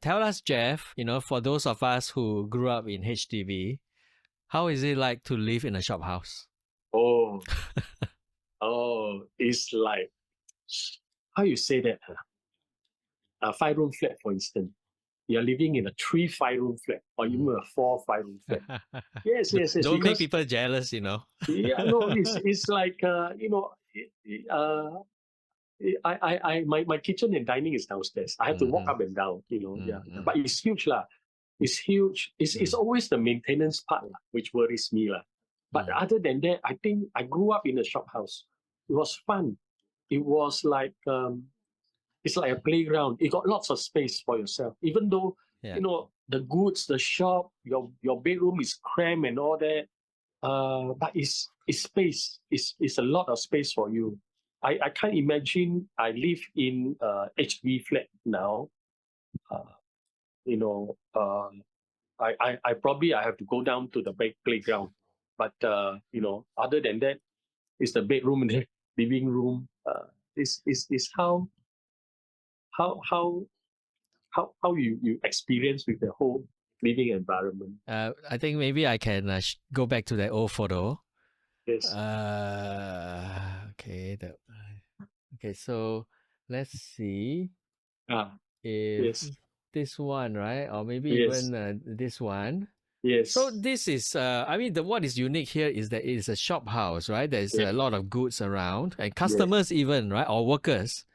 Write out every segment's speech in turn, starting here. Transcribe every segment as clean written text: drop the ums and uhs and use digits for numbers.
Tell us, Jeff, for those of us who grew up in HDB, how is it like to live in a shop house? Oh, it's like, how you say that? A 5-room flat, for instance. You're living in a 3 5-room flat or even a 4 5-room flat. Yes. Don't make Because people jealous, yeah, no, it's like my kitchen and dining is downstairs. I have to walk up and down. But it's huge lah. It's huge. It's always the maintenance part lah, which worries me lah. But other than that, I think I grew up in a shop house. It was fun. It was like it's like a playground. You got lots of space for yourself. Even though the goods, the shop, your bedroom is cramped and all that. But it's space. It's a lot of space for you. I can't imagine I live in HB flat now. I probably have to go down to the playground. But other than that, it's the bedroom and the living room. Is how you experience with the whole living environment. I think maybe I can go back to that old photo. Yes. Okay. Okay. So let's see. Yes. This one, right? Or maybe even this one. Yes. So this is, what is unique here is that it is a shop house, right? There's a lot of goods around and customers even, right? Or workers.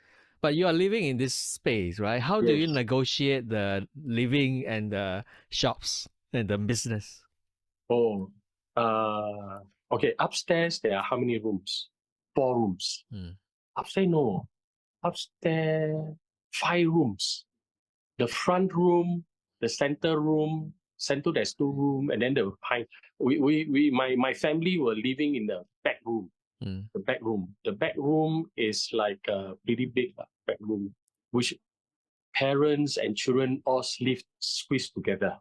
But you are living in this space, right? How do you negotiate the living and the shops and the business? Okay. Upstairs, there are how many rooms? 4 rooms. Upstairs, no. Upstairs, 5 rooms. The front room, the center room, there's 2 rooms, and then my family were living in the back room. The back room. The back room is like a pretty big back room, which parents and children all live squeezed together.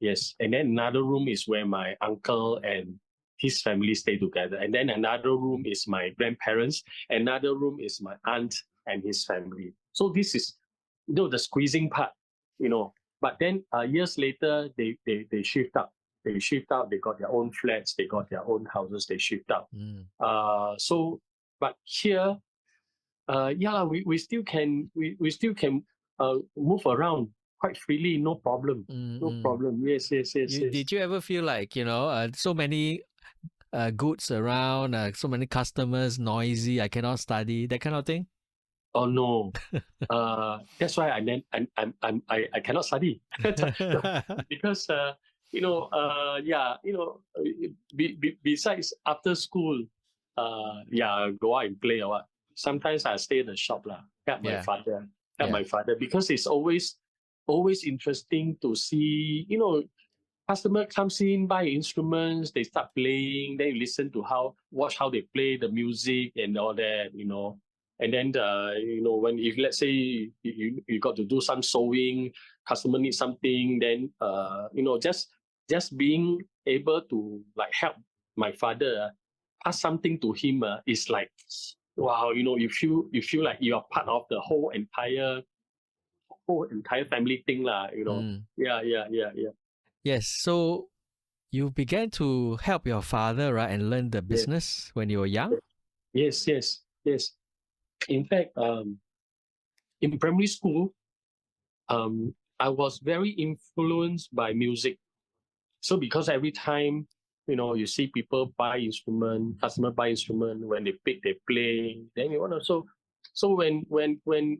Yes. And then another room is where my uncle and his family stay together. And then another room is my grandparents. Another room is my aunt and his family. So this is, the squeezing part, But then years later, they shift out. They shift out. They got their own flats. They got their own houses. They shift out. But here, we still can move around quite freely. No problem. No problem. Yes. Did you ever feel like so many goods around, so many customers, noisy, I cannot study, that kind of thing? Oh no, that's why I cannot study because besides after school, go out and play or what. Sometimes I stay in the shop lah, help my father because it's always interesting to see customer comes in, buy instruments, they start playing, then you listen to watch how they play the music and all that, And then, if let's say you got to do some sewing, customer needs something, then, just being able to like help my father, pass something to him is like, wow, you feel like you are part of the whole entire family thing lah, Yeah. Yes. So you began to help your father, right, and learn the business when you were young? Yes. In fact, in primary school, I was very influenced by music. So because every time, you see people buy instrument, customer buy instrument, when they pick, they play. Then So when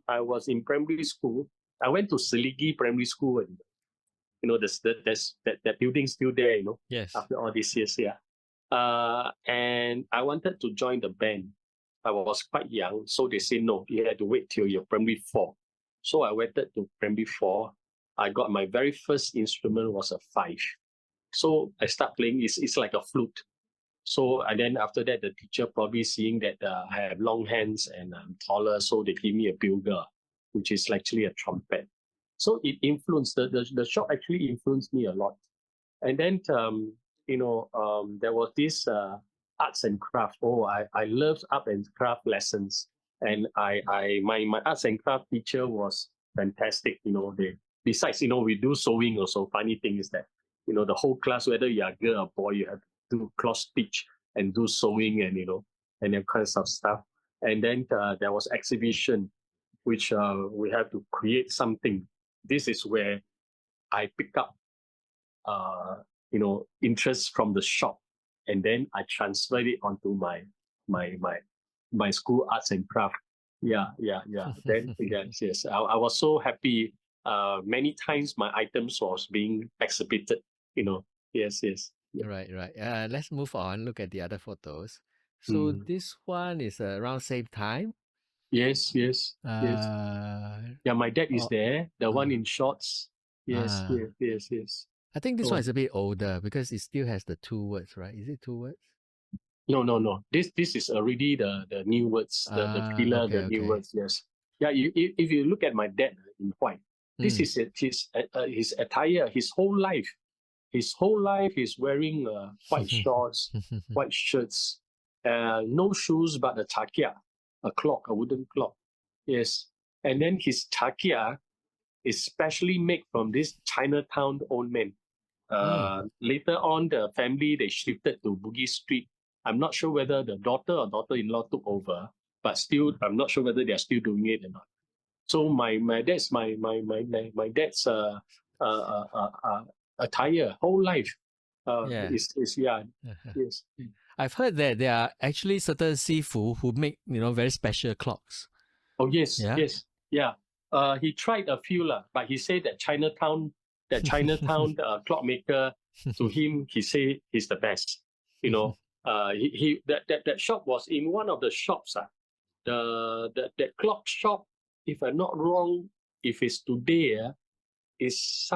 I was in primary school, I went to Seligi Primary School, and there's that building still there, Yes. After all these years, yeah. And I wanted to join the band. I was quite young, so they said no, you had to wait till you're primary 4. So I waited to primary 4. I got my very first instrument was a 5. So I start playing. It's like a flute. So and then after that, the teacher probably seeing that I have long hands and I'm taller, so they give me a bugle, which is actually a trumpet. So it influenced the shop actually influenced me a lot. And then there was this arts and craft. I loved art and craft lessons, and my arts and craft teacher was fantastic. besides, we do sewing also. Funny thing is that, the whole class, whether you are a girl or boy, you have to do cross stitch and do sewing and, and all kinds of stuff. And then there was exhibition, which we have to create something. This is where I pick up, interest from the shop, and then I transferred it onto my school arts and craft. Yeah. Then yes. I was so happy. Many times my items was being exhibited. Yes. Yeah. Right. Let's move on. Look at the other photos. So this one is around same time. Yes. Yeah, my dad is there. The one in shorts. Yes. I think this one is a bit older because it still has the 2 words, right? Is it 2 words? No. This is already the new words, the pillar, the new words. Yes. Yeah. If you look at my dad in white, this is his attire. His whole life is wearing white shorts, white shirts, no shoes but a takia, a wooden clock. Yes. And then his takia is specially made from this Chinatown old man. Later on, the family, they shifted to Bugis Street. I'm not sure whether the daughter or daughter-in-law took over, but still, I'm not sure whether they're still doing it or not. So my dad's attire whole life yes. I've heard that there are actually certain sifu who make very special clocks. Oh yes, yeah. He tried a few but he said that Chinatown clockmaker, to him, he say he's the best. That shop was in one of the shops. That clock shop, if I'm not wrong, if it's today, is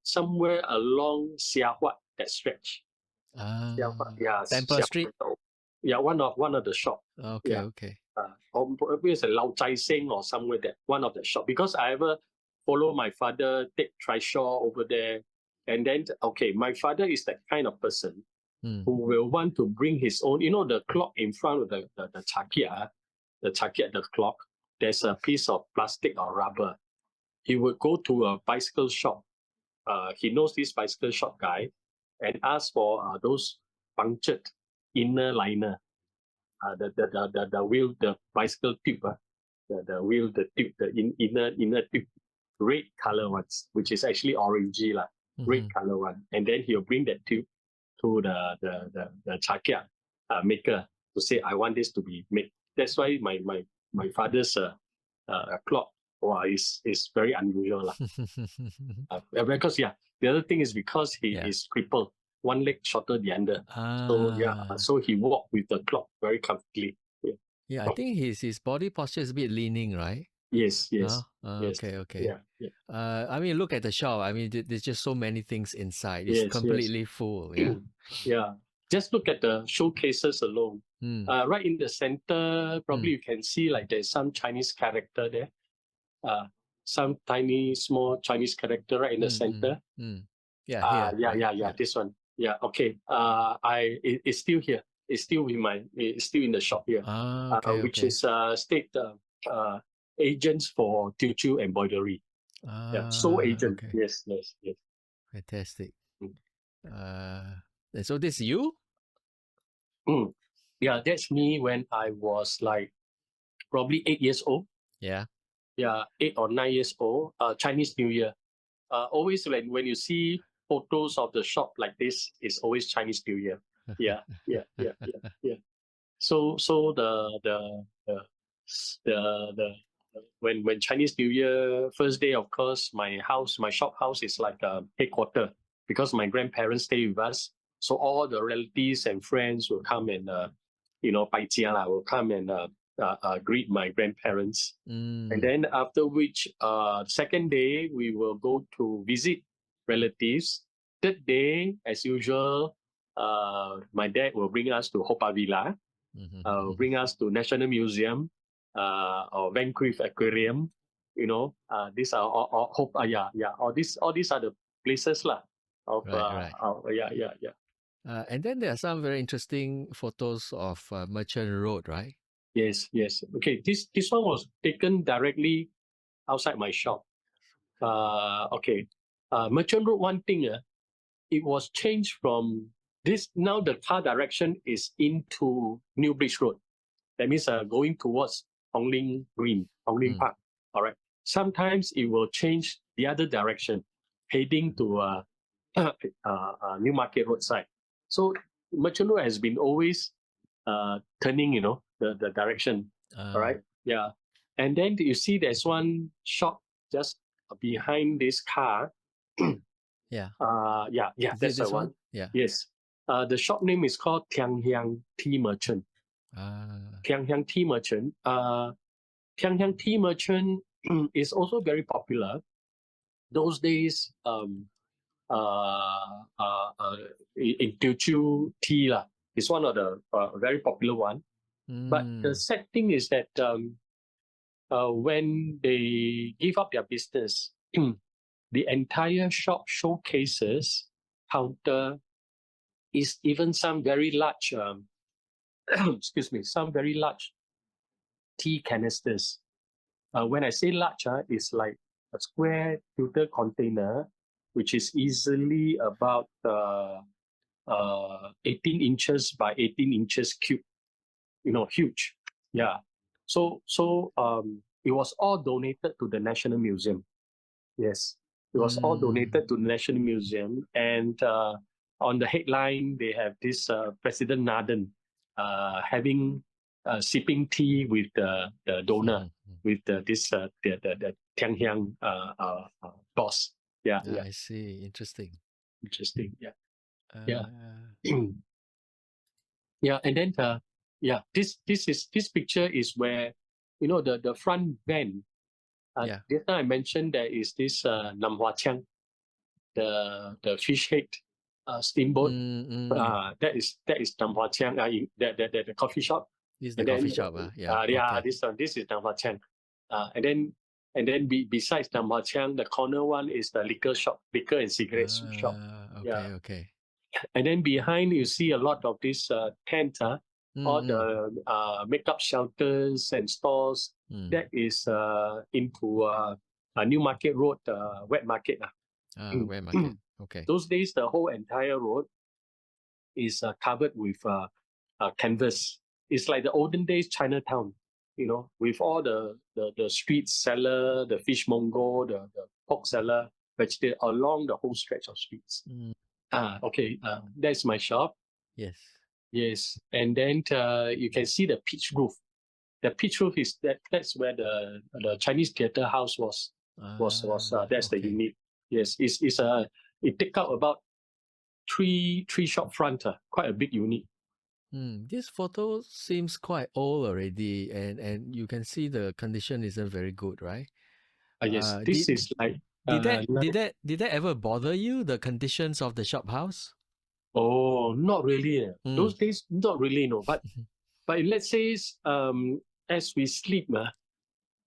somewhere along Tiang Huat, that stretch. Temple Street. Yeah, one of the shop. Okay. Or maybe it's a Lao Chai Sing or somewhere that one of the shop, because I ever follow my father take trishaw over there, and then my father is that kind of person who will want to bring his own. The clock in front of the chakia, the clock. There's a piece of plastic or rubber. He would go to a bicycle shop. He knows this bicycle shop guy, and ask for those punctured inner liner. The wheel, the bicycle tube, the wheel, the tube, the inner tube, red color ones, which is actually orangey red color one, and then he'll bring that tube to the chakia maker to say, I want this to be made. That's why my father's clock is very unusual because the other thing is because he is crippled. One leg shorter than the other. So he walked with the clock very comfortably. Yeah, I think his body posture is a bit leaning, right? Yes. Okay. Yeah. I mean, look at the shop. I mean, there's just so many things inside. It's completely full. Yeah. Yeah. Just look at the showcases alone. Right in the center, probably you can see there's some Chinese character there. Some tiny, small Chinese character right in the center. Yeah. This one. Yeah. Okay. It's still here. It's still in the shop here. Which is state agents for Teochew embroidery. Sole agent. Okay. Yes. Fantastic. So this is you? Yeah, that's me when I was probably 8 years old. Yeah. Yeah, 8 or 9 years old. Chinese New Year. Always when you see photos of the shop like this, it's always Chinese New Year. Yeah. So when Chinese New Year first day, of course, my shop house is like a headquarter, because my grandparents stay with us. So all the relatives and friends will come and bai jia will come and greet my grandparents. And then after which, second day we will go to visit relatives. Third day, as usual, my dad will bring us to Haw-Par Villa, bring us to National Museum, or Vancouver Aquarium. These are all these are the places Right. Yeah. And then there are some very interesting photos of Merchant Road, right? Yes. Okay, this one was taken directly outside my shop. Okay. Merchant Road, one thing, it was changed from this. Now the car direction is into New Bridge Road. That means going towards Hong Ling Green, Hong Ling Park. All right. Sometimes it will change the other direction, heading to New Market Road side. So Merchant Road has been always turning, the direction. All right. Yeah. And then you see there's one shop just behind this car. Yeah. Yeah, that's the one. Yeah. Yes. The shop name is called Tiang Hiang Tea Merchant. Tiang Hiang Tea Merchant. Tiang Hiang Tea Merchant is also very popular. Those days, in Teochew tea lah, is one of the very popular one. But the sad thing is that when they give up their business, the entire shop showcases counter is even some very large, excuse me, some very large tea canisters. When I say large, it's like a square filter container, which is easily about 18 inches by 18 inches cube. Huge. Yeah. So it was all donated to the National Museum. Yes, it was all donated to the National Museum, and on the headline they have this President Naden having sipping tea with the donor, with the Tiang Hiang boss. Yeah. I see. Interesting. Yeah. Yeah, and then this picture is where the front van. Just now I mentioned there is this Nam Hua Chiang, the fish head steamboat. That is Nam Hua Chiang. The coffee shop. This is the coffee shop. This is Nam Hua Chiang. And then besides Nam Hua Chiang, the corner one is the liquor shop, liquor and cigarette shop. Okay. And then behind you see a lot of this tent, all the makeup shelters and stores. That is into New Market Road, wet market. Wet market. Okay. Those days, the whole entire road is covered with canvas. It's like the olden days Chinatown, with all the street seller, the fishmonger, the pork seller, vegetable along the whole stretch of streets. Okay. That's my shop. Yes. And then you can see the pitch roof. The pitch roof is that's where the Chinese theatre house was. That's the unit. Yes, it take up about three shop front. Quite a big unit. This photo seems quite old already, and you can see the condition isn't very good, right? Yes, this is like. Did that ever bother you, the conditions of the shop house? Oh, not really. Those days, not really, no. But let's say as we sleep,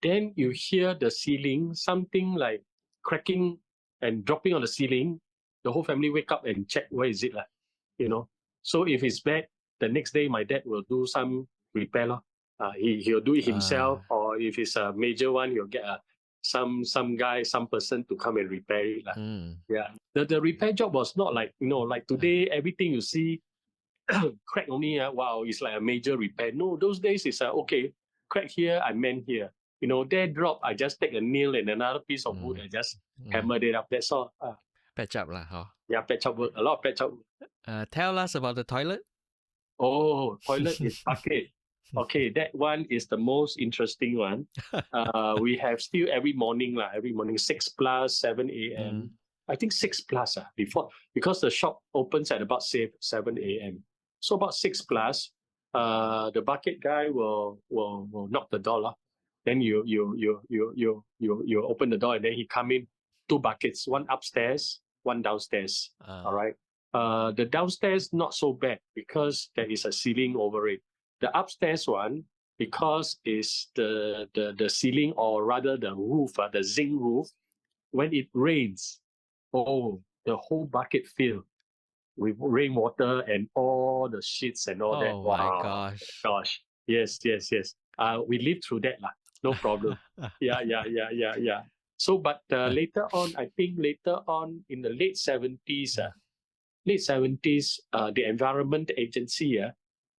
then you hear the ceiling, something like cracking and dropping on the ceiling. The whole family wake up and check where is it, So if it's bad, the next day my dad will do some repair. He'll do it himself, or if it's a major one, he'll get some person to come and repair it. Yeah. The repair job was not like, like today, everything you see crack only, wow, it's like a major repair. No, those days it's okay, crack here, I mend here. There drop, I just take a nail and another piece of wood, I just hammered it up. That's all. Patch up lah, huh? Yeah, patch up work, a lot of patch up work. Tell us about the toilet. Oh, toilet is bucket. Okay, that one is the most interesting one. We have still every morning, 6 plus, 7 a.m. I think 6 plus before, because the shop opens at about 7 a.m. So about 6 plus, the bucket guy will knock the door. Then you open the door, and then he come in, 2 buckets, one upstairs, one downstairs. All right. The downstairs not so bad because there is a ceiling over it. The upstairs one, because is the ceiling, or rather the roof, the zinc roof, when it rains, the whole bucket fill with rainwater and all the shits and all that. Oh my gosh. Yes. We lived through that. No problem. Yeah. So, but later on, I think later on in the late 70s, the Environment Agency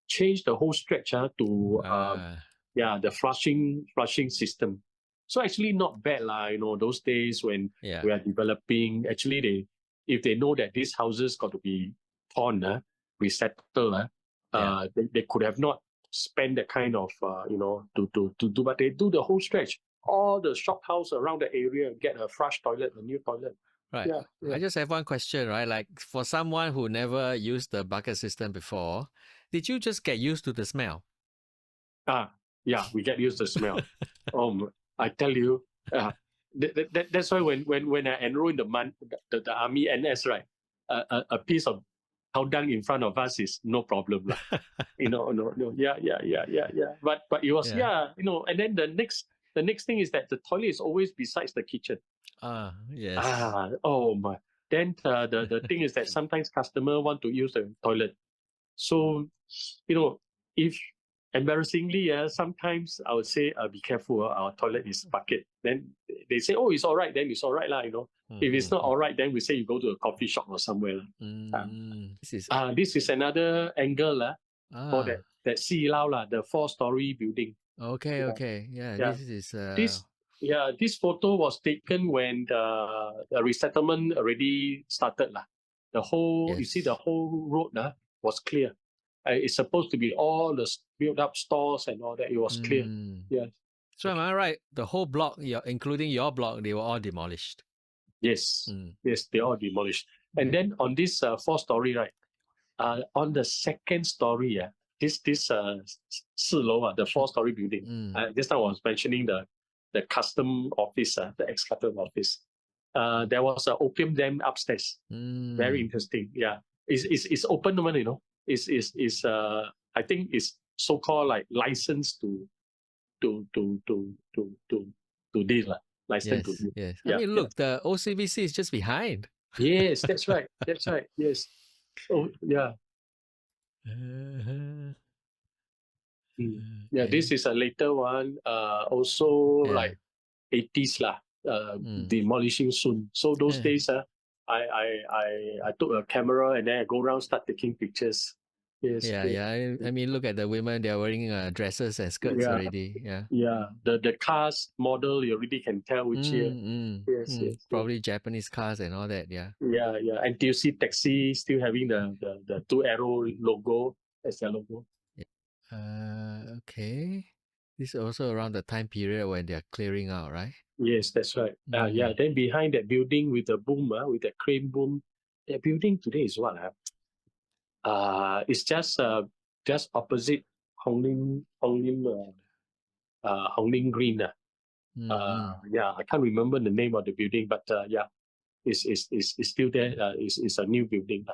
changed the whole stretch to the flushing system. So actually not bad lah. Those days when we are developing, actually if they know that these houses got to be torn, resettled, they could have not spent that kind of to do, but they do the whole stretch. All the shop house around the area get a flush toilet, a new toilet. Right. Yeah. I just have one question, right? Like for someone who never used the bucket system before, did you just get used to the smell? Yeah, we get used to the smell. I tell you, that's why when I enroll in the army NS, right, a piece of cow dung in front of us is no problem lah. No, yeah. But it was and then the next thing is that the toilet is always besides the kitchen. Yes. Oh my. Then the thing is that sometimes customer want to use the toilet. So, if embarrassingly, sometimes I would say, be careful, our toilet is bucket. Then they say, oh, it's all right, then it's all right lah, If it's not all right, then we say you go to a coffee shop or somewhere. This is another angle for that Si Lao, the 4-story building. Okay. Yeah. This photo was taken when the resettlement already started. The whole, you see, the whole road was clear. It's supposed to be all the built-up stores and all that. It was clear. Yeah. So am I right? The whole block, including your block, they were all demolished. Yes. Yes, they all demolished. And then on this 4-story, right? On the second story, this 4 楼, the 4-story building. Just now I was mentioning the custom office, the ex-custom office. There was an opium den upstairs. Very interesting. Yeah, it's open one, Is I think it's so-called like licensed to deal. License to deal. Yes. I mean, look, the OCBC is just behind. Yes, that's right. Yes. Oh, yeah. This is a later one. Also like 80s demolishing soon. So those days, I took a camera and then I go around start taking pictures. Yes. I mean, look at the women; they are wearing dresses and skirts already. Yeah. The cars model, you already can tell which year. Yes. Probably Japanese cars and all that. Yeah. NTUC taxi still having the 2 arrow logo as their logo. Okay. This is also around the time period when they are clearing out, right? Yes, that's right. Then behind that building with the boom, with the crane boom, that building today is what? It's just opposite Hong Lim Green. I can't remember the name of the building, but it's still there. It's a new building.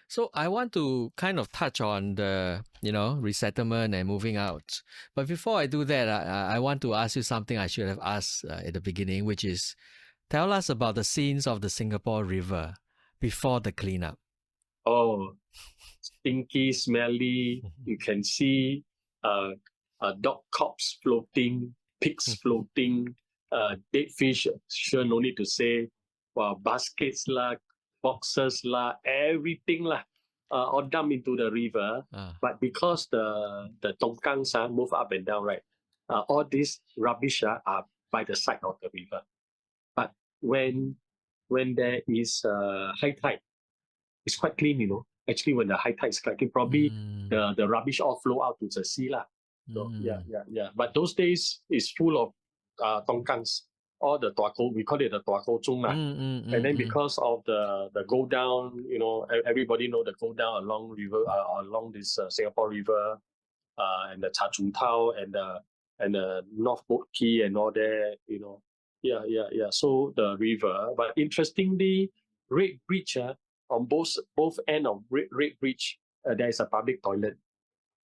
So I want to kind of touch on the, resettlement and moving out. But before I do that, I want to ask you something I should have asked at the beginning, which is, tell us about the scenes of the Singapore River before the cleanup. Oh, stinky, smelly. You can see dog corpse floating, pigs floating, dead fish, sure no need to say, baskets boxes everything all dumped into the river. But because the tongkangs move up and down, right? All this rubbish are by the side of the river. But when there is high tide, it's quite clean, Actually, when the high tide is cracking, probably the rubbish all flow out to the sea So yeah. But those days is full of tongkangs. All the tuako, we call it the tuako chung and then because of the go down, everybody know the go down along river, along this Singapore River, and the Cha Chung Tao and the North Boat Quay and all that, Yeah. So the river, but interestingly, Red Bridge, on both end of Red Bridge, there is a public toilet.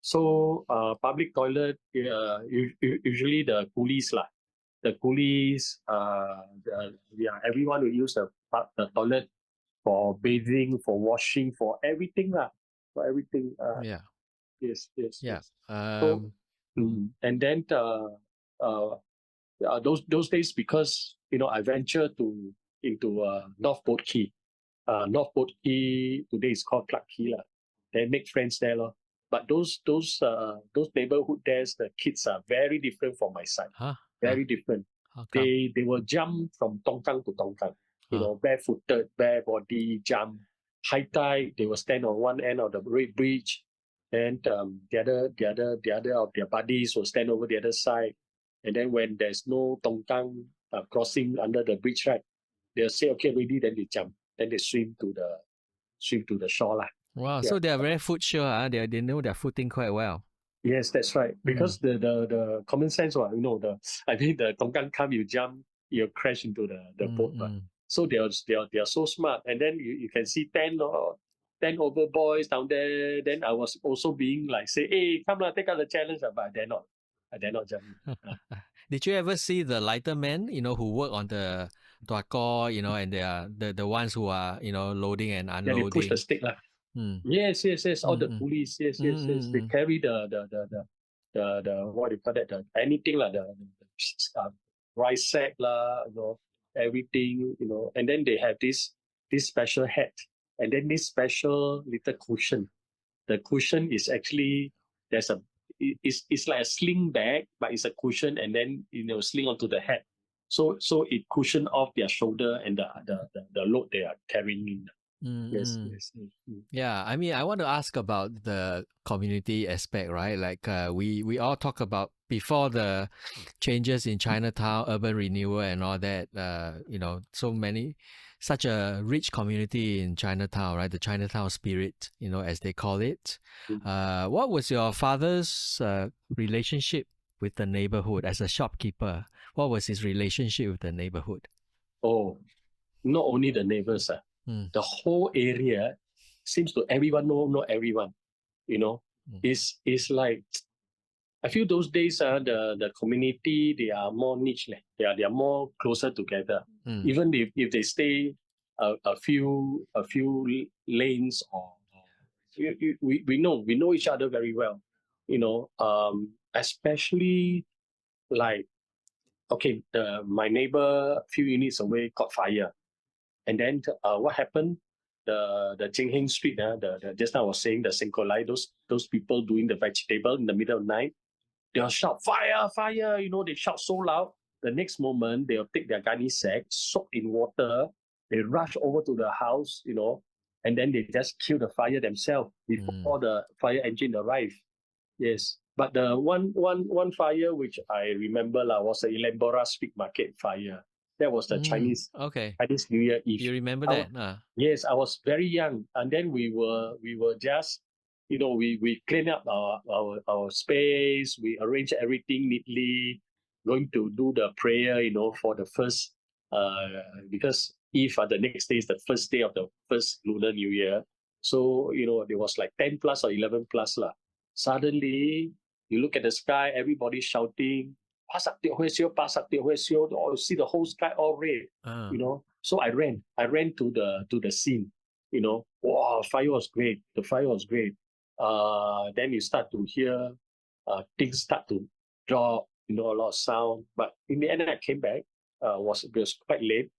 So public toilet, usually the coolies The coolies, everyone will use the toilet for bathing, for washing, for everything For everything. Yes. Yeah. So, and then those days, because I venture into North Boat Quay. North Boat Quay today is called Clarke Quay lah. Then make friends there lor. But those neighborhood there's the kids are very different from my side. Very different. They will jump from tongkang to tongkang. Barefooted, bare body, jump. High tide, they will stand on one end of the Red Bridge, and the other of their buddies will stand over the other side. And then when there's no tongkang crossing under the bridge, right, they'll say, okay, ready, then they jump. Then they swim to the shore lah. Wow, so they are very foot sure. They know their footing quite well. Yes, that's right. Because the common sense, the tongkang come, you jump, you crash into the boat. So they are so smart. And then you can see 10 over boys down there. Then I was also being like, say, hey, come on, take out the challenge. But I dare not jump. Did you ever see the lightermen, who work on the tuakor, and they are the ones who are, loading and unloading? Yeah, they push the stick lah. Yes. All the coolies. Yes. They carry the what do you call that? Anything like the rice sack lah, everything, and then they have this special hat, and then this special little cushion. The cushion is actually it's like a sling bag, but it's a cushion, and then sling onto the hat. So it cushion off their shoulder and the load they are carrying in. Yes. Yeah, I mean, I want to ask about the community aspect, right? Like we all talk about before the changes in Chinatown, urban renewal and all that, such a rich community in Chinatown, right? The Chinatown spirit, as they call it. What was your father's relationship with the neighborhood as a shopkeeper? What was his relationship with the neighborhood? Oh, not only the neighbors, the whole area seems to everyone know everyone. It's like, I feel those days the community, they are more niche. They are more closer together. Even if they stay a few lanes, or we know each other very well. Especially like, okay, my neighbor a few units away caught fire. And then what happened? The Cheng Heng Street, just now I was saying the Singkolai, those people doing the vegetable in the middle of the night, they'll shout, fire, fire, they shout so loud. The next moment, they'll take their gunny sack, soak in water, they rush over to the house, and then they just kill the fire themselves before the fire engine arrived. Yes. But the one fire which I remember was the Ilembora Street Market fire. That was the Chinese New Year Eve. You remember that? Yes, I was very young, and then we were just, we clean up our space, we arrange everything neatly, going to do the prayer, for the first, because Eve, the next day is the first day of the first Lunar New Year. So, there was like 10 plus or 11 plus lah. Suddenly, you look at the sky, everybody shouting, Pasak Teochew, Pasak Teochew, or see the whole sky all red, So I ran to the scene, Wow, fire was great. The fire was great. Then you start to hear things start to drop, a lot of sound. But in the end, I came back. It was quite late.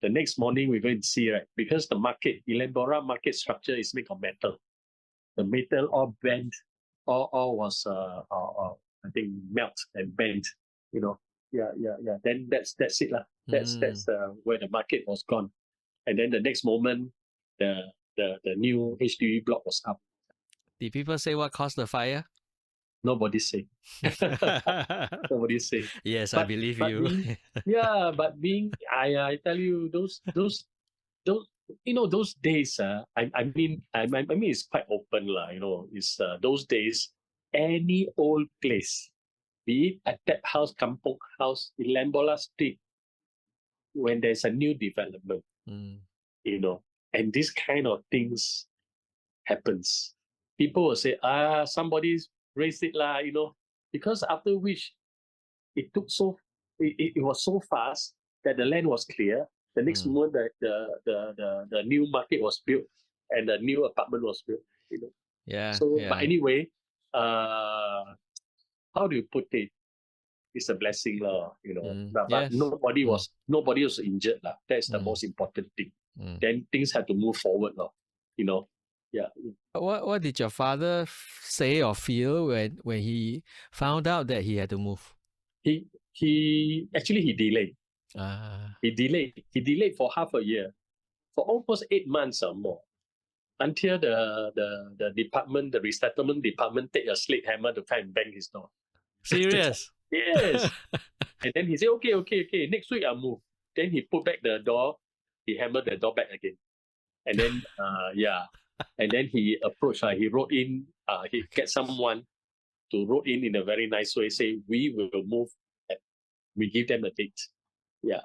The next morning, we go and see, right? Because the market, Ilembora market structure is made of metal. The metal all bent, all was, I think, melt and bent. Yeah. Then that's it lah. That's where the market was gone. And then the next moment, the new HDB block was up. Did people say what caused the fire? Nobody say. Nobody say. Yes, I believe you. I tell you, those those days. I mean, it's quite open lah. It's those days. Any old place, be it at that house, Kampong House, in Lambola Street, when there's a new development, and this kind of things happens, people will say, somebody's raised it lah, because after which it was so fast that the land was clear. The next moment that the new market was built and the new apartment was built, Yeah. So, but anyway, how do you put it? it's a blessing, But Yes. nobody was injured, lah. That's the most important thing. Then things had to move forward, Yeah. What did your father say or feel when he found out that he had to move? He delayed. He delayed for half a year, for almost 8 months or more, until the department, the resettlement department, take a slate hammer to try and bang his door. Serious? Yes. And then he said, okay, next week I'll move. Then he put back the door, he hammered the door back again. And then, and then he approached, he wrote in, he get someone to wrote in a very nice way, say, we will move. We give them a date. Yeah.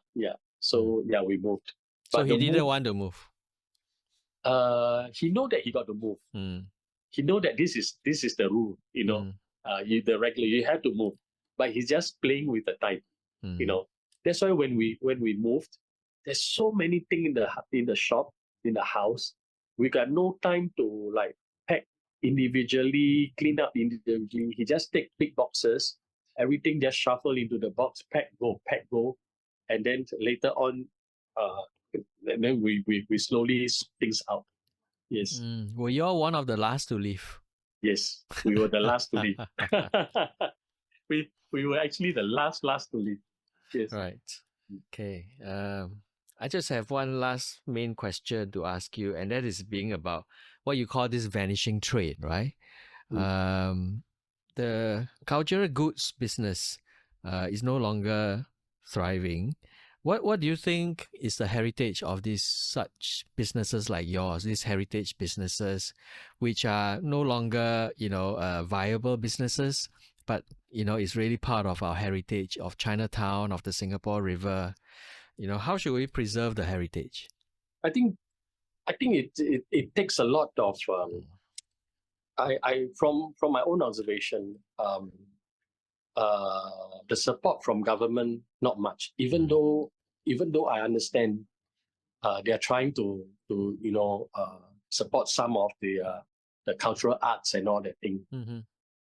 So, we moved. So he didn't want to move? He know that he got to move. He know that this is the rule, the regular, you have to move. But he's just playing with the time, That's why when we moved, there's so many things in the shop, in the house. We got no time to like pack individually, clean up individually. He just take big boxes, everything just shuffle into the box, pack, go. And then later on, and then we slowly sort things out. Yes. Were you all one of the last to leave? Yes, we were the last to leave. we were actually the last to leave. Yes. Right. Okay. I just have one last main question to ask you, and that is being about what you call this vanishing trade, right? The cultural goods business is no longer thriving. What do you think is the heritage of these such businesses like yours, these heritage businesses, which are no longer, viable businesses, but, it's really part of our heritage of Chinatown, of the Singapore River? How should we preserve the heritage? I think it takes a lot of, I from my own observation, the support from government, not much. Even though I understand they are trying to support some of the cultural arts and all that thing.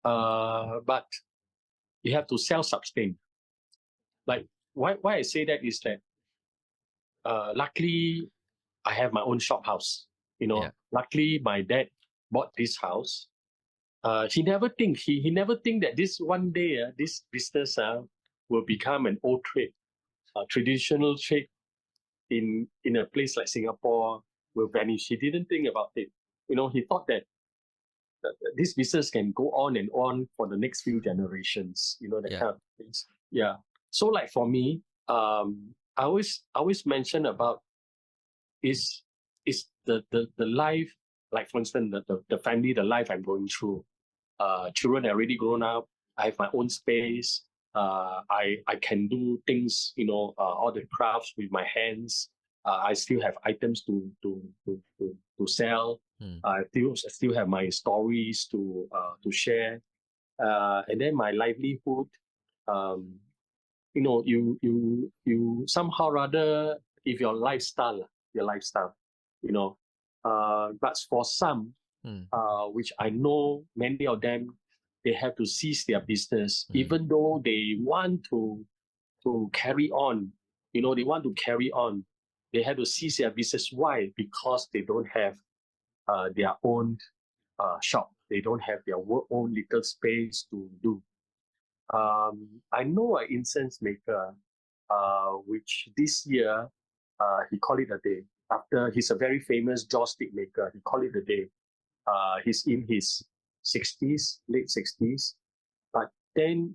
But you have to self-sustain. Like why I say that is that luckily I have my own shop house. Luckily my dad bought this house. He never think that this one day this business will become an old trade, traditional trade in a place like Singapore will vanish. He didn't think about it. He thought that this business can go on and on for the next few generations. That kind of things. Yeah. So like for me, I always mention about is the life, like for instance the family, the life I'm going through. Children are already grown up. I have my own space. I can do things, all the crafts with my hands. I still have items to sell. I still have my stories to share. And then my livelihood. You somehow rather if your lifestyle. But for some, which I know many of them, they have to cease their business, even though they want to carry on. They want to carry on. They have to cease their business. Why? Because they don't have their own shop. They don't have their own little space to do. I know an incense maker, which this year he called it a day. After he's a very famous joystick maker, he called it a day. He's in his 60s, late 60s. But then,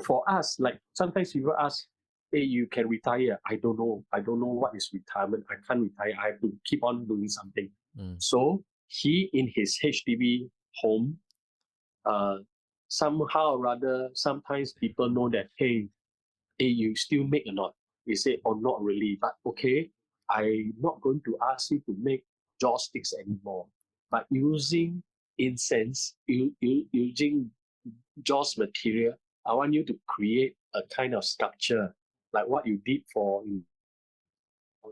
for us, like sometimes people ask, hey, you can retire. I don't know what is retirement. I can't retire. I have to keep on doing something. So he, in his HDB home, somehow or rather, sometimes people know that, hey, you still make or not? He say, oh, not really. But okay, I'm not going to ask you to make joysticks anymore. But using incense, using joss material, I want you to create a kind of sculpture like what you did for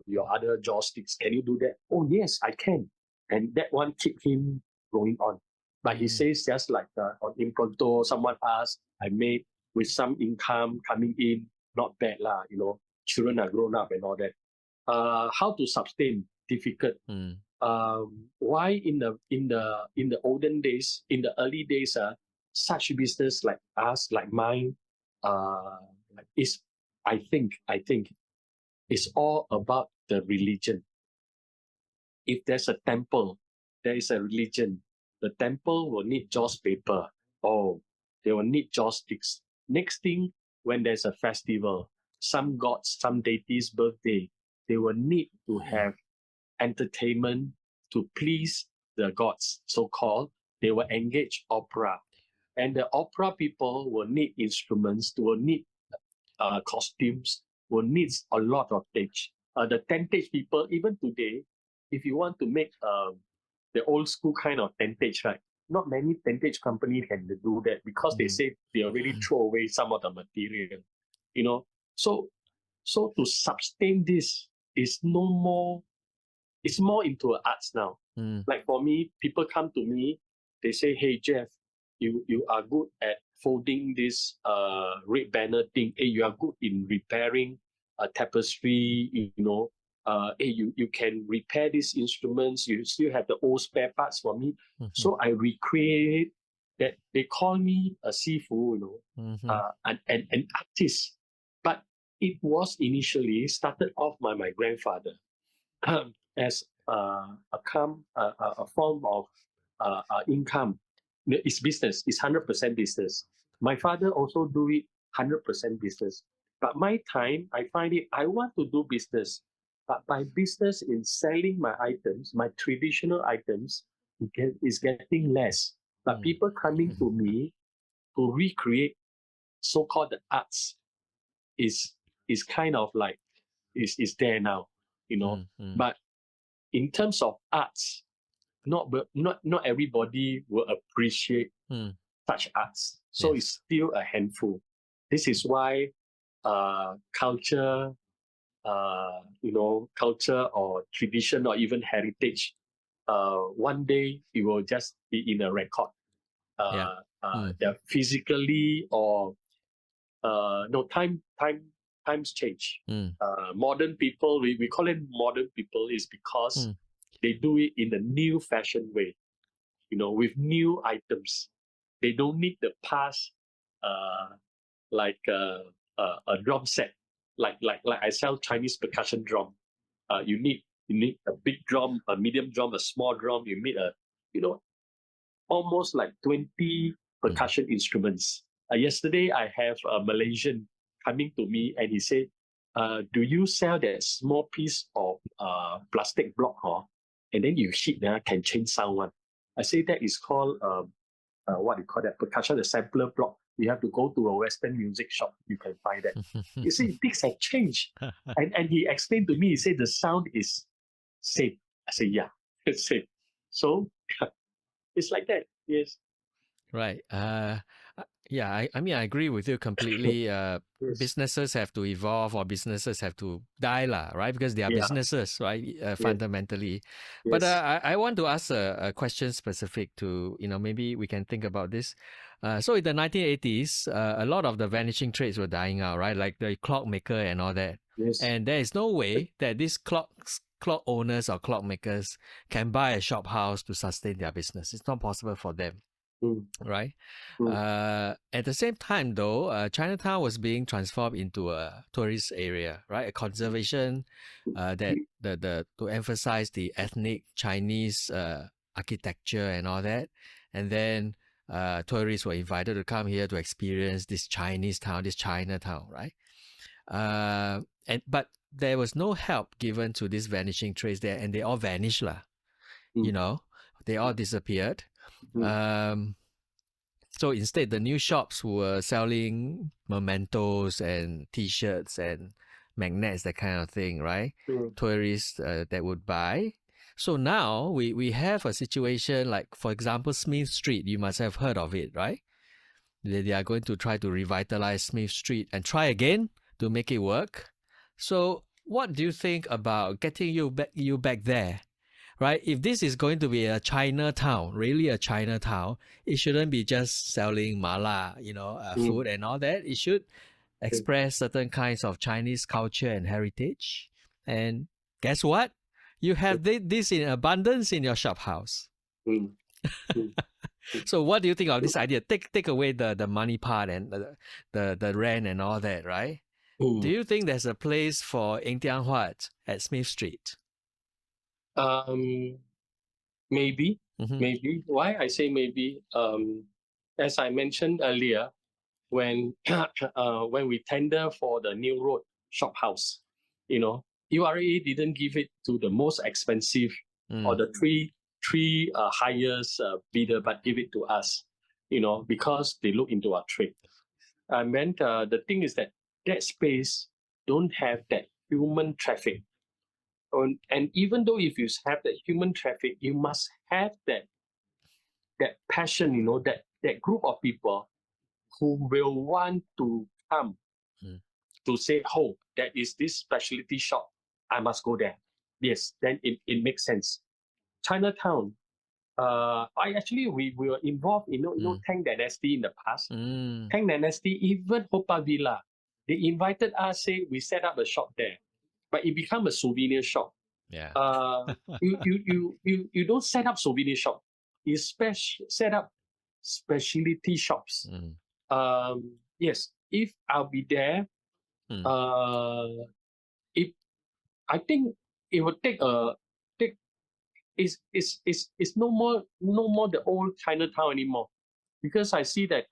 your other joysticks. Can you do that? Oh, yes, I can. And that one keep him going on. But he says just like on impromptu, someone asked, I made with some income coming in, not bad lah, children are grown up and all that. How to sustain? Difficult. Why in the olden days, in the early days, such business like us, like mine, is I think it's all about the religion. If there's a temple, there is a religion. The temple will need joss paper. Oh, they will need joss sticks. Next thing, when there's a festival, some gods, some deities' birthday, they will need to have entertainment to please the gods, so-called. They will engage opera. And the opera people will need instruments, will need costumes, will need a lot of stage. The tentage people, even today, if you want to make the old school kind of tentage, right? Not many tentage companies can do that because they say they already throw away some of the material. So to sustain this is no more. It's more into arts now. Like for me, people come to me, they say, "Hey Jeff, you are good at folding this red banner thing. Hey, you are good in repairing a tapestry. Hey, you can repair these instruments. You still have the old spare parts for me." So I recreate that. They call me a sifu, an artist. But it was initially started off by my grandfather as a form of income. It's business. It's 100% business. My father also do it 100% business. But my time, I find it, I want to do business. But by business in selling my items, my traditional items, is getting less. But people coming to me to recreate so-called the arts is kind of like, is there now, But in terms of arts, not everybody will appreciate such arts. So it's still a handful. This is why culture or tradition or even heritage, one day it will just be in a record. Physically or times change. Modern people, we call it modern people is because they do it in a new fashion way, with new items. They don't need the past, like a drum set, like I sell Chinese percussion drum. You need a big drum, a medium drum, a small drum. You need almost like 20 percussion instruments. Yesterday, I have a Malaysian coming to me and he said, do you sell that small piece of plastic block, and then you hit, can change sound one? I say that is called, what do you call that? Percussion, the sampler block. You have to go to a Western music shop. You can find that. You see, things have changed. And he explained to me, he said the sound is same. I say, yeah, it's same. So it's like that. Yes. Right. Yeah, I mean, I agree with you completely. Yes. Businesses have to evolve or businesses have to die, right? Because they are businesses, right? Fundamentally. Yes. But I want to ask a question specific to, maybe we can think about this. So in the 1980s, a lot of the vanishing trades were dying out, right? Like the clockmaker and all that. Yes. And there is no way that these clock owners or clockmakers can buy a shop house to sustain their business. It's not possible for them. Right. At the same time, though, Chinatown was being transformed into a tourist area, right? A conservation that to emphasize the ethnic Chinese architecture and all that, and then tourists were invited to come here to experience this Chinese town, this Chinatown, right? But there was no help given to these vanishing trades there, and they all vanished, lah. They all disappeared. So instead, the new shops were selling mementos and T-shirts and magnets, that kind of thing, right? Tourists that would buy. So now we have a situation like, for example, Smith Street. You must have heard of it, right? They are going to try to revitalize Smith Street and try again to make it work. So what do you think about getting you back there? right? If this is going to be a Chinatown, really a Chinatown, it shouldn't be just selling mala, food and all that. It should express certain kinds of Chinese culture and heritage. And guess what? You have this in abundance in your shop house. Mm. So what do you think of this idea? Take away the money part and the rent and all that, right? Do you think there's a place for Eng Tiang Huat at Smith Street? Maybe. Why I say maybe? As I mentioned earlier, when we tender for the New Road Shophouse, URA didn't give it to the most expensive or the three highest bidder, but give it to us, because they look into our trade. And then the thing is that space don't have that human traffic. And even though if you have that human traffic, you must have that passion, that group of people who will want to come to say, oh, that is this specialty shop, I must go there. Yes, then it makes sense. Chinatown, we were involved in Tang Dynasty in the past. Tang Dynasty, even Hopa Villa, they invited us, say we set up a shop there, but it became a souvenir shop. Yeah. You don't set up souvenir shop. You set up specialty shops. Yes, if I'll be there, if I think it would take it's no more the old Chinatown anymore, because I see that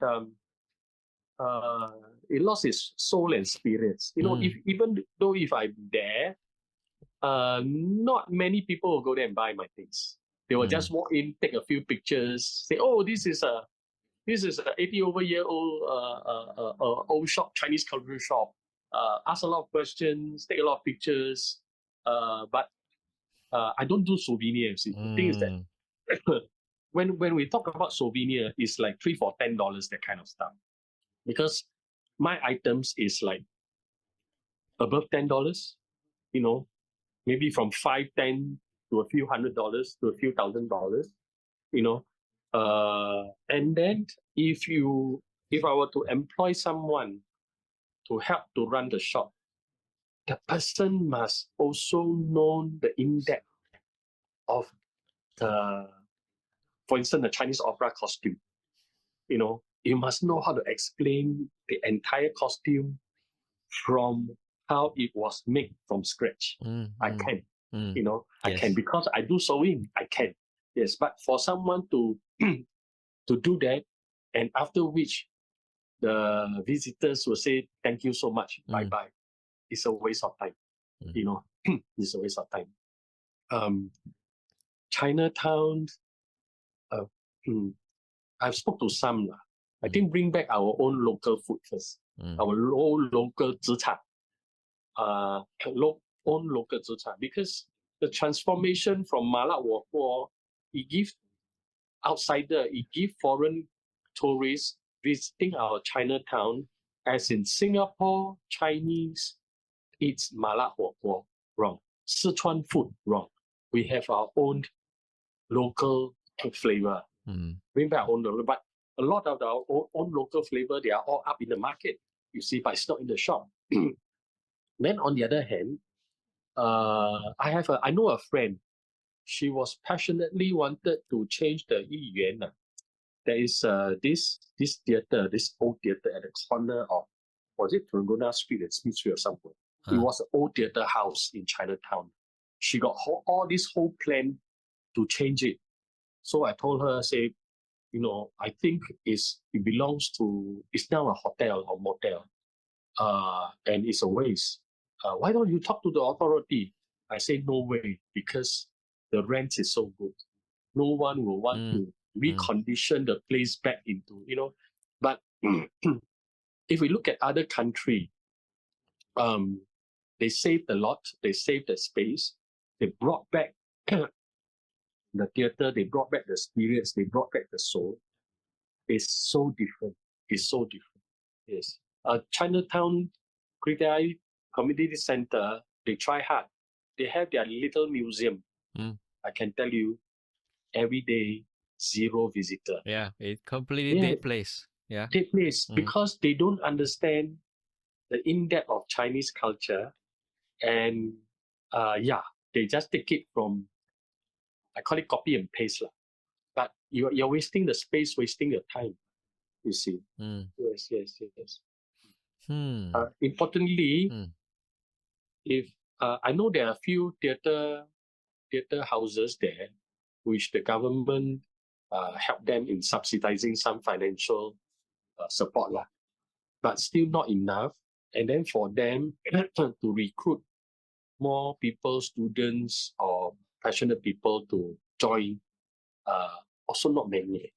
it lost its soul and spirits. If even though if I'm there, not many people will go there and buy my things. They will just walk in, take a few pictures, say, "Oh, this is a 80-over-year-old old shop, Chinese cultural shop." Ask a lot of questions, take a lot of pictures. But I don't do souvenirs. The thing is that when we talk about souvenir, it's like $3 for $10, that kind of stuff. Because my items is like above $10, maybe from $5-10 to a few $100s to a few $1,000s, and then if I were to employ someone to help to run the shop, the person must also know the in-depth of for instance, the Chinese opera costume. You must know how to explain the entire costume from how it was made from scratch. I can. I can, because I do sewing. I can. Yes, but for someone to do that, and after which the visitors will say, "Thank you so much, bye-bye," it's a waste of time. It's a waste of time. Chinatown, I've spoke to some. I think bring back our own local food first. Our own local zi cha. Own local zi cha. Because the transformation from Mala Wo, it gives it gives foreign tourists visiting our Chinatown, as in Singapore Chinese eats Mala Wo, wrong. Sichuan food, wrong. We have our own local flavor. Bring back our own local, but a lot of our own local flavor, they are all up in the market, you see, but it's not in the shop. Then on the other hand, I know a friend. She was passionately wanted to change the Yiyuan. There is this theater, this old theater at the corner of, was it Trangona Street and Smith Street or somewhere? It was an old theater house in Chinatown. She got all this whole plan to change it. So I told her, say, I think it belongs to, it's now a hotel or motel, and it's a waste. Why don't you talk to the authority? I say, no way, because the rent is so good. No one will want to recondition the place back into, But if we look at other countries, they saved a lot, they saved the space, they brought back the theater, they brought back the spirits, they brought back the soul. It's so different. It's so different. Yes. Chinatown Community Center, they try hard. They have their little museum. I can tell you, every day, zero visitor. Yeah, it completely dead place. Yeah. Dead place because they don't understand the in-depth of Chinese culture. And they just take it from, I call it copy and paste. But you're wasting the space, wasting your time, you see. Yes. Importantly, if I know there are a few theater houses there, which the government help them in subsidizing some financial support, but still not enough. And then for them to recruit more people, students or passionate people to join, also not many.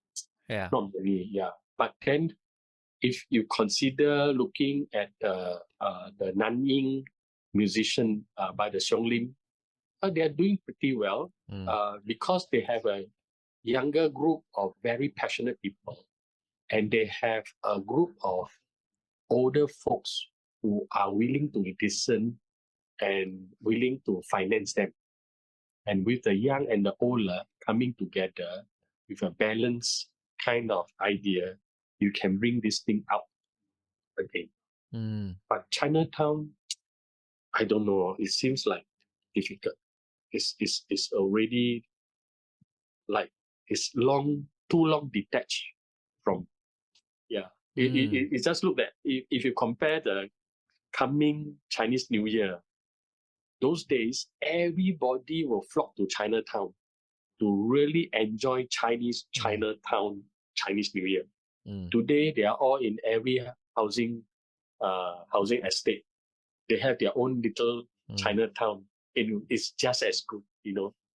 Yeah. Not many, yeah. But then if you consider looking at the Nanjing musician by the Xiong Lim, they are doing pretty well because they have a younger group of very passionate people, and they have a group of older folks who are willing to listen and willing to finance them. And with the young and the older coming together with a balanced kind of idea, you can bring this thing out again. But Chinatown, I don't know. It seems like difficult. It's already like it's too long detached from. It just look that if you compare the coming Chinese New Year, those days everybody will flock to Chinatown to really enjoy Chinatown Chinese New Year. Today they are all in every housing estate. They have their own little Chinatown, and it's just as good,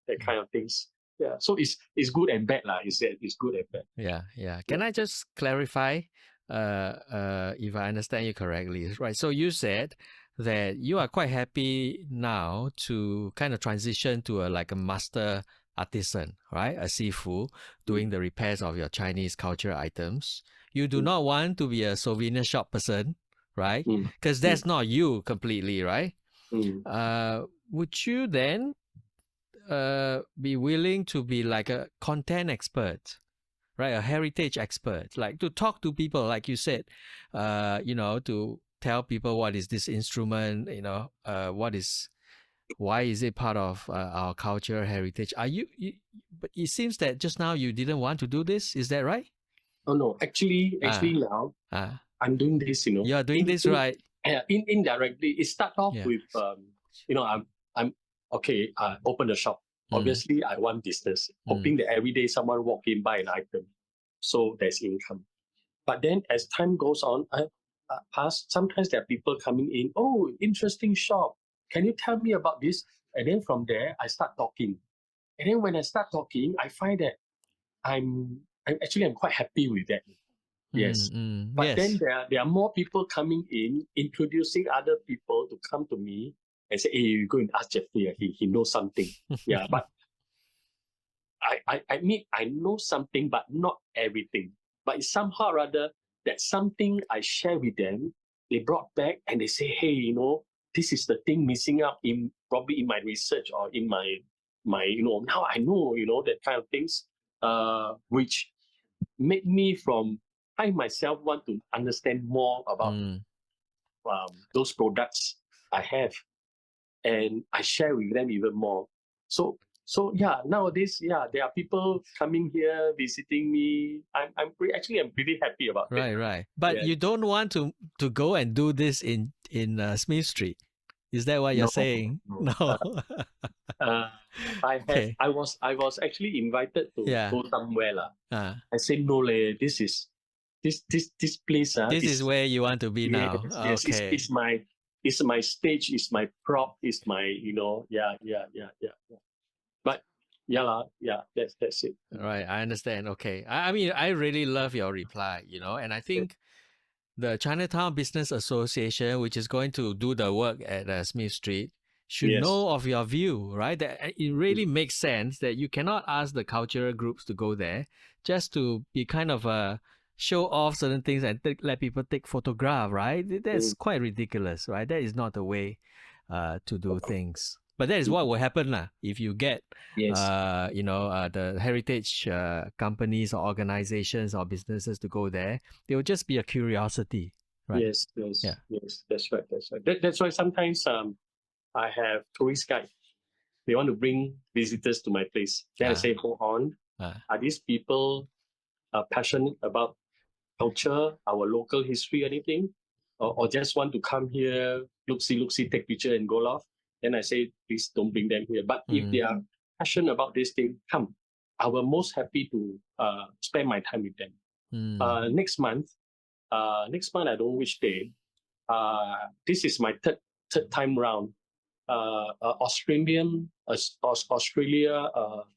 that kind of things. Yeah, so it's good and bad It's good and bad. Yeah. Can I just clarify, if I understand you correctly, right? So you said that you are quite happy now to kind of transition to like a master artisan, right? A sifu doing the repairs of your Chinese culture items. You do not want to be a souvenir shop person, right? Because that's not you completely, right? Would you then be willing to be like a content expert, right? A heritage expert, like to talk to people, like you said, to tell people what is this instrument, why is it part of our culture heritage? But it seems that just now you didn't want to do this. Is that right? Oh no, actually now I'm doing this. You are doing this, right? Indirectly, it started off with I'm okay. Open the shop. Obviously, I want business, hoping that every day someone walk in, buy an item, so there's income. But then as time goes on, I ask. Sometimes there are people coming in. Oh, interesting shop. Can you tell me about this? And then from there, I start talking. And then when I start talking, I find that I'm quite happy with that. Yes. But then there are more people coming in, introducing other people to come to me and say, hey, you go and ask Jeffrey, he knows something. Yeah, but I mean, I know something, but not everything. But it's somehow or other that something I share with them, they brought back and they say, hey, this is the thing missing out probably in my research or in my now I know, that kind of things, which make me I myself want to understand more about those products I have, and I share with them even more. So nowadays, there are people coming here visiting me. I'm pretty happy about it. Right. But you don't want to go and do this in Smith Street. Is that what you're saying? No. I was actually invited to go somewhere I said no, this is this place. This is where you want to be now. Yes, okay. It's my stage, it's my prop, it's my But that's it. Right, I understand. Okay, I mean, I really love your reply. And I think the Chinatown Business Association, which is going to do the work at Smith Street, should know of your view, right? That it really makes sense that you cannot ask the cultural groups to go there just to be kind of a show off certain things and let people take photograph, right? That's quite ridiculous, right? That is not the way to do things. But that is what will happen lah. If you get, Yes. The heritage companies or organizations or businesses to go there, they will just be a curiosity, right? Yes. Yeah. Yes. That's right. That's why sometimes I have tourist guide. They want to bring visitors to my place. Then I say, hold on. Are these people passionate about culture, our local history, anything? Or just want to come here, look see, take picture and go off? Then I say, please don't bring them here. But if they are passionate about this thing, come. I will most happy to spend my time with them. Next month, I don't know which day. This is my third time round. Australia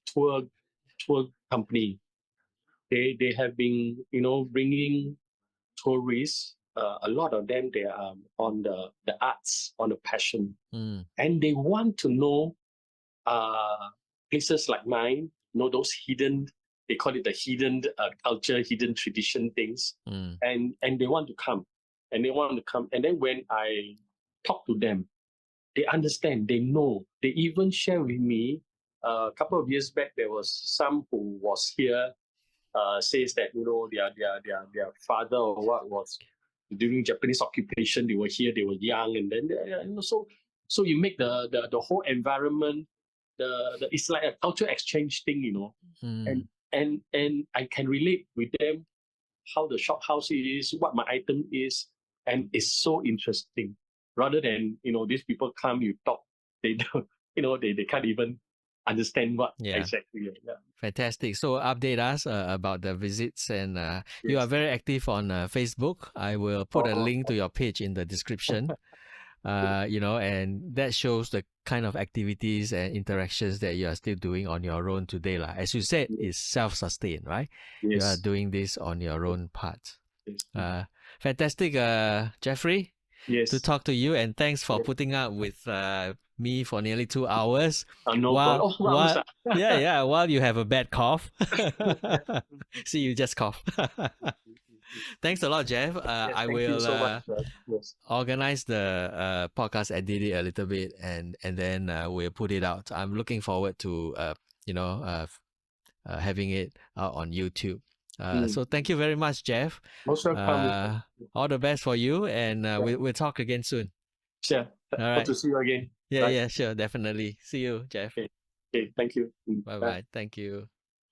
tour company. They have been bringing tourists. A lot of them they are on the arts, on the passion, and they want to know places like mine. Those hidden. They call it the hidden culture, hidden tradition things, and they want to come, and then when I talk to them, they understand, they know, they even share with me. A couple of years back, there was some who was here, says that their father or what was during Japanese occupation. They were here, they were young, and then so you make the whole environment, it's like a cultural exchange thing, and I can relate with them how the shop house is, what my item is, and it's so interesting. Rather than these people come, you talk, they don't, they can't even understand what exactly. Yeah. Fantastic. So update us about the visits, and you are very active on Facebook. I will put a link to your page in the description. And that shows the kind of activities and interactions that you are still doing on your own today. As you said, it's self-sustained, right? Yes. You are doing this on your own part. Yes. Fantastic, Jeffrey. Yes. To talk to you, and thanks for putting up with me for nearly 2 hours. No problem. While you have a bad cough. See, you just cough. Thanks a lot, Jeff. I will so much, organize the podcast, edit it a little bit, and then we'll put it out. I'm looking forward to having it out on YouTube. So thank you very much, Jeff. Most welcome. All the best for you, and we'll talk again soon. Sure. All right. Hope to see you again. Yeah, sure, definitely. See you, Jeff. Okay, thank you. Bye. Thank you.